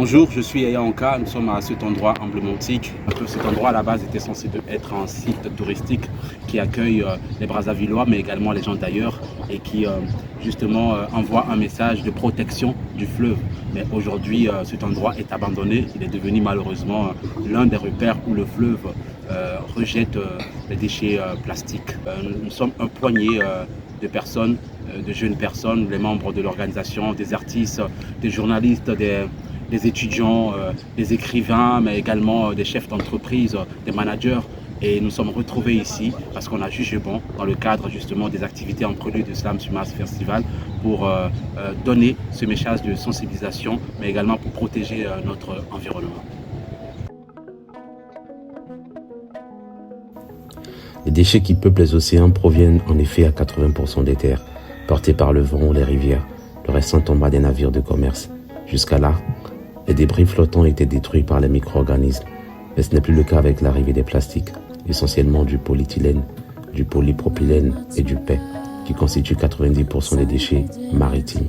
Bonjour, je suis Aya Anka, nous sommes à cet endroit emblématique. Cet endroit à la base était censé être un site touristique qui accueille les Brazzavillois mais également les gens d'ailleurs et qui justement envoie un message de protection du fleuve. Mais aujourd'hui cet endroit est abandonné, il est devenu malheureusement l'un des repères où le fleuve rejette les déchets plastiques. Nous sommes un poignet de personnes, de jeunes personnes, les membres de l'organisation, des artistes, des journalistes, des étudiants, des écrivains, mais également des chefs d'entreprise, des managers. Et nous sommes retrouvés ici parce qu'on a jugé bon, dans le cadre justement des activités en prélude du Slam Sumas Festival, pour donner ce message de sensibilisation, mais également pour protéger notre environnement. Les déchets qui peuplent les océans proviennent en effet à 80% des terres, portés par le vent ou les rivières. Le restant tombe à des navires de commerce. Jusqu'à là, les débris flottants étaient détruits par les micro-organismes. Mais ce n'est plus le cas avec l'arrivée des plastiques, essentiellement du polyéthylène, du polypropylène et du PET, qui constituent 90% des déchets maritimes.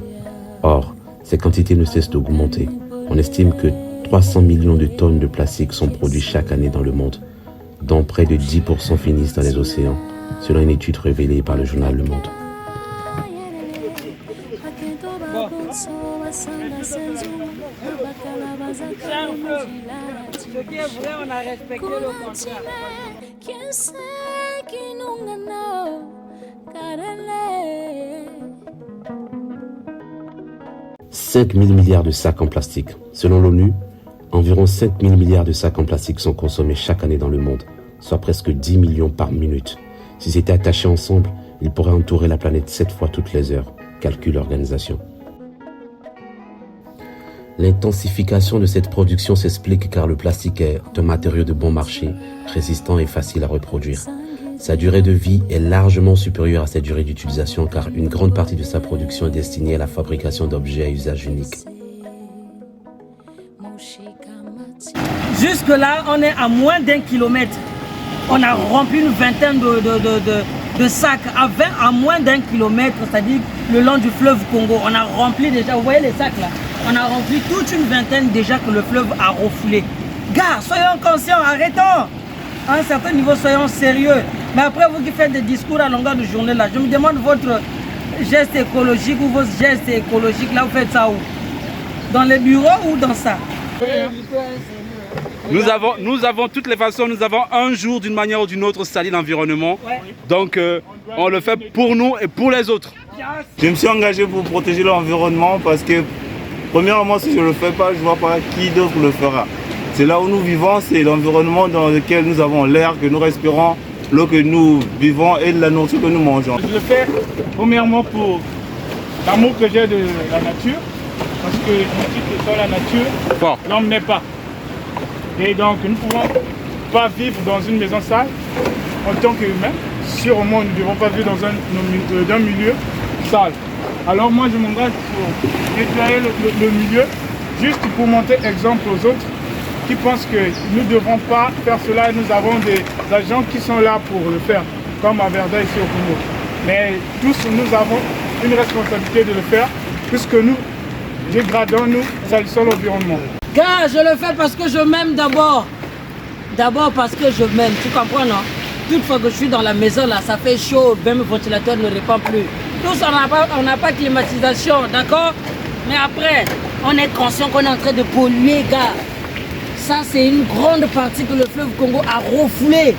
Or, ces quantités ne cessent d'augmenter. On estime que 300 millions de tonnes de plastique sont produits chaque année dans le monde, dont près de 10% finissent dans les océans, selon une étude révélée par le journal Le Monde. Ce qui est vrai, on a respecté le contrat. 5 000 milliards de sacs en plastique. Selon l'ONU, environ 5 000 milliards de sacs en plastique sont consommés chaque année dans le monde, soit presque 10 millions par minute. Si c'était attaché ensemble, ils pourraient entourer la planète 7 fois toutes les heures, calcule l'organisation. L'intensification de cette production s'explique car le plastique est un matériau de bon marché, résistant et facile à reproduire. Sa durée de vie est largement supérieure à sa durée d'utilisation car une grande partie de sa production est destinée à la fabrication d'objets à usage unique. Jusque-là, on est à moins d'1 kilomètre. On a rempli une vingtaine de sacs à moins d'1 kilomètre, c'est-à-dire le long du fleuve Congo. On a rempli déjà, vous voyez les sacs là? On a rempli toute une vingtaine déjà que le fleuve a refoulé. Gars, soyons conscients, arrêtons. À un certain niveau, soyons sérieux. Mais après, vous qui faites des discours à longueur de journée là, je me demande votre geste écologique ou vos gestes écologiques là, vous faites ça où? Dans les bureaux ou dans ça? Nous avons toutes les façons, nous avons un jour d'une manière ou d'une autre sali l'environnement. Ouais. Donc on le fait pour nous et pour les autres. Je me suis engagé pour protéger l'environnement parce que premièrement, si je ne le fais pas, je ne vois pas qui d'autre le fera. C'est là où nous vivons, c'est l'environnement dans lequel nous avons l'air que nous respirons, l'eau que nous vivons et la nourriture que nous mangeons. Je le fais premièrement pour l'amour que j'ai de la nature, parce que je me dis que sans la nature, l'homme n'est pas. Et donc nous ne pouvons pas vivre dans une maison sale en tant qu'humains. Sûrement, nous ne devons pas vivre dans un milieu sale. Alors moi, je m'engage pour nettoyer le milieu, juste pour montrer exemple aux autres qui pensent que nous ne devons pas faire cela et nous avons des agents qui sont là pour le faire, comme à Verda ici au Congo. Mais tous, nous avons une responsabilité de le faire, puisque nous dégradons, nous salissons l'environnement. Gars, je le fais parce que je m'aime d'abord. D'abord parce que je m'aime, tu comprends, non? Toute fois que je suis dans la maison, là, ça fait chaud, même le ventilateur ne répond plus. Tous, on n'a pas climatisation, d'accord? Mais après, on est conscient qu'on est en train de polluer, gars. Ça, c'est une grande partie que le fleuve Congo a refoulé.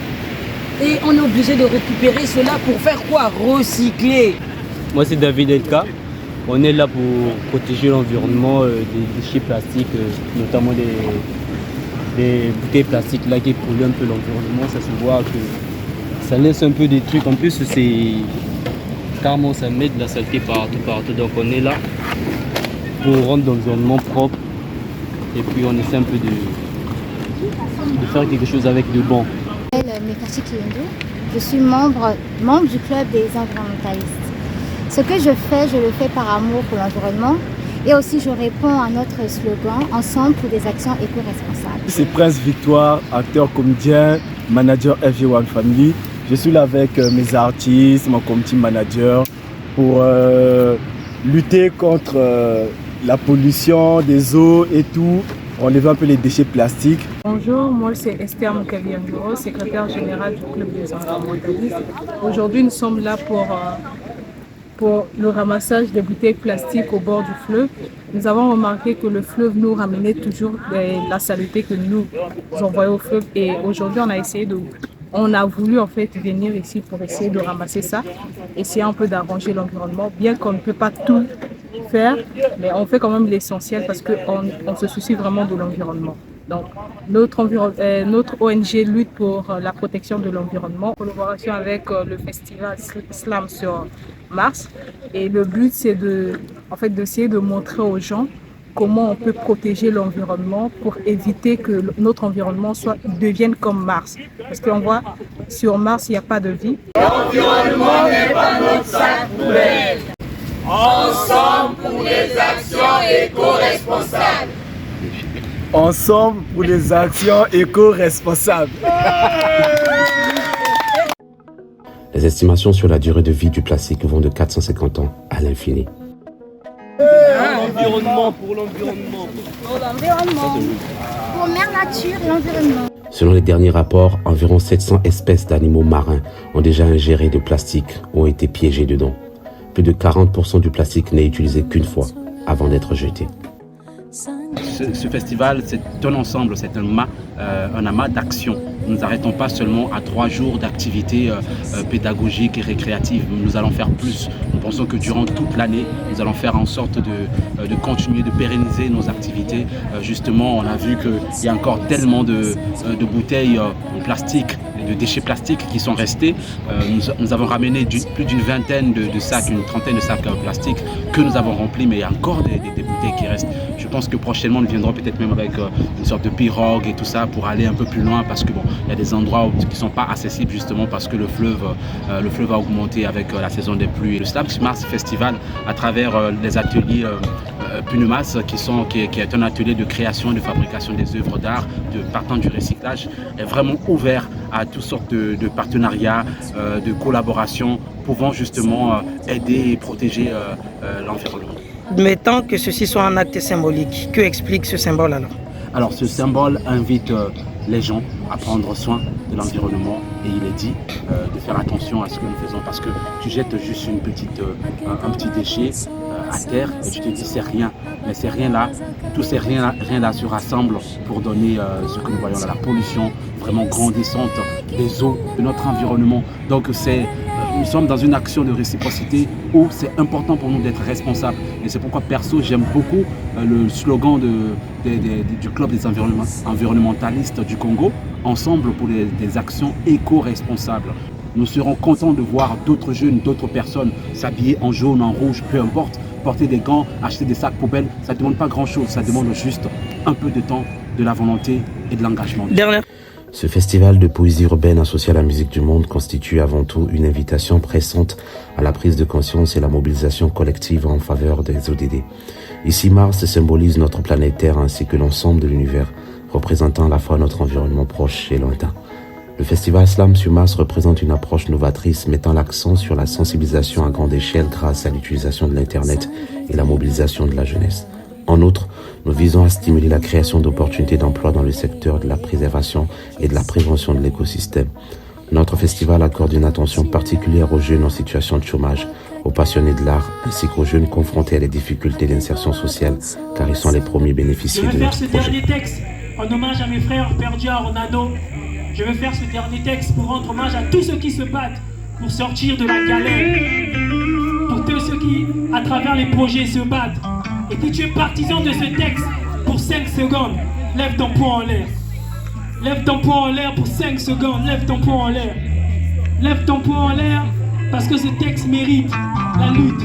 Et on est obligé de récupérer cela pour faire quoi? Recycler. Moi, c'est David Elka. On est là pour protéger l'environnement des déchets plastiques, notamment des bouteilles plastiques là qui polluent un peu l'environnement. Ça se voit que ça laisse un peu des trucs. En plus, c'est carrément ça met de la saleté partout. Donc on est là pour rendre l'environnement propre et puis on essaie un peu de faire quelque chose avec de bon. Je suis membre du club des environnementalistes. Ce que je le fais par amour pour l'environnement et aussi je réponds à notre slogan « Ensemble pour des actions éco-responsables ». C'est Prince Victoire, acteur, comédien, manager FG1 Family. Je suis là avec mes artistes, mon community manager pour lutter contre la pollution des eaux et tout, enlever un peu les déchets plastiques. Bonjour, moi c'est Esther Moukaviangoro, secrétaire générale du Club des environnementalistes. Aujourd'hui, nous sommes là pour le ramassage des bouteilles plastiques au bord du fleuve. Nous avons remarqué que le fleuve nous ramenait toujours la saleté que nous envoyons au fleuve. Et aujourd'hui, on a voulu en fait venir ici pour essayer de ramasser ça, essayer un peu d'arranger l'environnement, bien qu'on ne peut pas tout faire, mais on fait quand même l'essentiel parce qu'on se soucie vraiment de l'environnement. Donc, notre ONG lutte pour la protection de l'environnement en collaboration avec le festival Slam sur Mars. Et le but, c'est d'essayer de montrer aux gens comment on peut protéger l'environnement pour éviter que notre environnement devienne comme Mars. Parce qu'on voit, sur Mars, il n'y a pas de vie. L'environnement n'est pas notre sac poubelle. Ensemble pour les actions éco-responsables. Ensemble pour les actions éco-responsables. Les estimations sur la durée de vie du plastique vont de 450 ans à l'infini. L'environnement pour l'environnement. Pour l'environnement. Pour mère nature, l'environnement. Selon les derniers rapports, environ 700 espèces d'animaux marins ont déjà ingéré de plastique ou ont été piégés dedans. Plus de 40% du plastique n'est utilisé qu'une fois avant d'être jeté. Ce festival, c'est un ensemble, c'est un amas d'actions. Nous n'arrêtons pas seulement à 3 jours d'activités pédagogiques et récréatives. Nous allons faire plus. Nous pensons que durant toute l'année, nous allons faire en sorte de continuer, de pérenniser nos activités. Justement, on a vu qu'il y a encore tellement de bouteilles en plastique, de déchets plastiques qui sont restés. Nous avons ramené plus d'une vingtaine de sacs, une trentaine de sacs plastiques que nous avons remplis, mais il y a encore des bouteilles qui restent. Je pense que prochainement, nous viendrons peut-être même avec une sorte de pirogue et tout ça pour aller un peu plus loin parce que il y a des endroits qui ne sont pas accessibles justement parce que le fleuve a augmenté avec la saison des pluies. Le Slam Mars Festival, à travers les ateliers Punumas, qui est un atelier de création et de fabrication des œuvres d'art partant du recyclage, est vraiment ouvert à toutes sortes de partenariats, de collaborations pouvant justement aider et protéger l'environnement. Mettons que ceci soit un acte symbolique. Que explique ce symbole alors? Alors ce symbole invite les gens à prendre soin de l'environnement et il est dit de faire attention à ce que nous faisons parce que tu jettes juste un petit déchet à terre et tu te dis c'est rien, mais c'est rien là, tous ces rien là se rassemblent pour donner ce que nous voyons là, la pollution vraiment grandissante des eaux, de notre environnement. Donc nous sommes dans une action de réciprocité où c'est important pour nous d'être responsables. Et c'est pourquoi perso, j'aime beaucoup le slogan du Club des environnementalistes du Congo, ensemble pour des actions éco-responsables. Nous serons contents de voir d'autres jeunes, d'autres personnes s'habiller en jaune, en rouge, peu importe, porter des gants, acheter des sacs poubelles. Ça ne demande pas grand-chose, ça demande juste un peu de temps, de la volonté et de l'engagement. Ce festival de poésie urbaine associé à la musique du monde constitue avant tout une invitation pressante à la prise de conscience et la mobilisation collective en faveur des ODD. Ici, Mars symbolise notre planète Terre ainsi que l'ensemble de l'univers, représentant à la fois notre environnement proche et lointain. Le festival Slam sur Mars représente une approche novatrice mettant l'accent sur la sensibilisation à grande échelle grâce à l'utilisation de l'Internet et la mobilisation de la jeunesse. En outre, nous visons à stimuler la création d'opportunités d'emploi dans le secteur de la préservation et de la prévention de l'écosystème. Notre festival accorde une attention particulière aux jeunes en situation de chômage, aux passionnés de l'art, ainsi qu'aux jeunes confrontés à des difficultés d'insertion sociale, car ils sont les premiers bénéficiaires de notre projet. Je vais faire ce dernier texte en hommage à mes frères perdus à Ornano. Je vais faire ce dernier texte pour rendre hommage à tous ceux qui se battent pour sortir de la galère, pour tous ceux qui, à travers les projets, se battent. Et si tu es partisan de ce texte, pour 5 secondes, lève ton poing en l'air. Lève ton poing en l'air pour 5 secondes, lève ton poing en l'air. Lève ton poing en l'air parce que ce texte mérite la lutte.